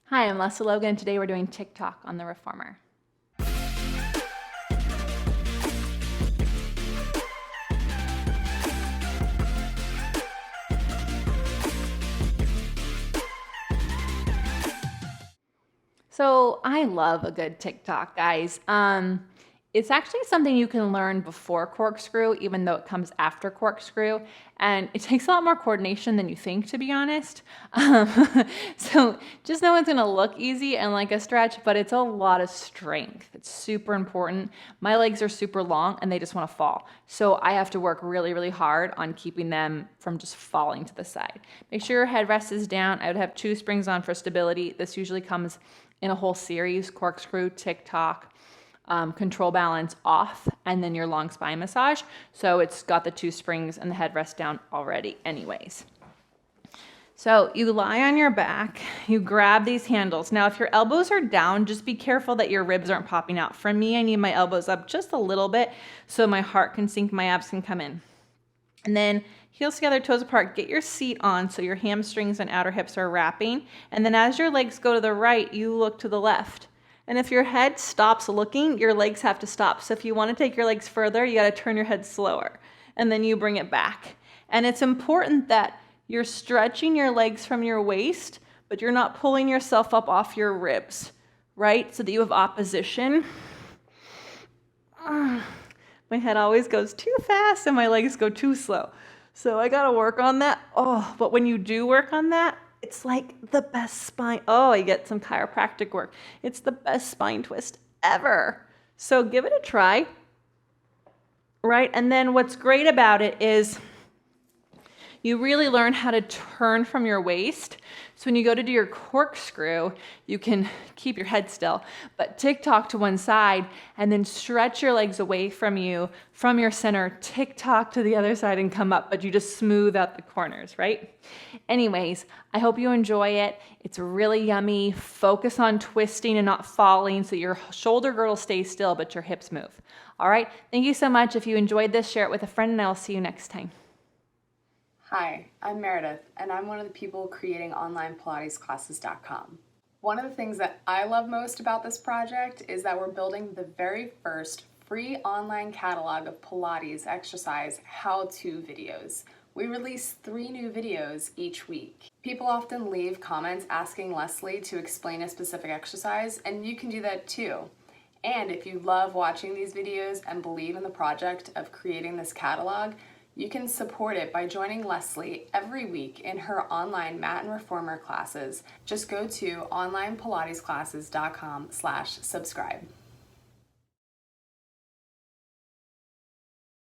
Hi, I'm Lesley Logan. Today we're doing Tik Tok on the reformer. So I love a good Tik Tok, guys. It's actually something you can learn before corkscrew, even though it comes after corkscrew. And it takes a lot more coordination than you think, to be honest. So just know it's gonna look easy and like a stretch, but it's a lot of strength. It's super important. My legs are super long and they just wanna fall. So I have to work really, really hard on keeping them from just falling to the side. Make sure your headrest is down. I would have 2 springs on for stability. This usually comes in a whole series: corkscrew, Tik Tok, control balance off, and then your long spine massage. So it's got the 2 springs and the headrest down already anyways. So you lie on your back, you grab these handles. Now, if your elbows are down, just be careful that your ribs aren't popping out. For me, I need my elbows up just a little bit so my heart can sink, my abs can come in. And then heels together, toes apart, get your seat on so your hamstrings and outer hips are wrapping. And then as your legs go to the right, you look to the left. And if your head stops looking, your legs have to stop. So if you want to take your legs further, you got to turn your head slower. And then you bring it back. And it's important that you're stretching your legs from your waist, but you're not pulling yourself up off your ribs, right? So that you have opposition. My head always goes too fast and my legs go too slow. So I gotta work on that. Oh, but when you do work on that, it's like the best spine. Oh, I get some chiropractic work. It's the best spine twist ever. So give it a try, right? And then what's great about it is you really learn how to turn from your waist. So when you go to do your corkscrew, you can keep your head still, but Tik Tok to one side and then stretch your legs away from you, from your center, Tik Tok to the other side and come up, but you just smooth out the corners, right? Anyways, I hope you enjoy it. It's really yummy. Focus on twisting and not falling so your shoulder girdle stays still, but your hips move. All right, thank you so much. If you enjoyed this, share it with a friend and I'll see you next time. Hi, I'm Meredith, and I'm one of the people creating onlinepilatesclasses.com. One of the things that I love most about this project is that we're building the very first free online catalog of Pilates exercise how-to videos. We release 3 new videos each week. People often leave comments asking Lesley to explain a specific exercise, and you can do that too. And if you love watching these videos and believe in the project of creating this catalog, you can support it by joining Lesley every week in her online mat and reformer classes. Just go to onlinepilatesclasses.com/subscribe.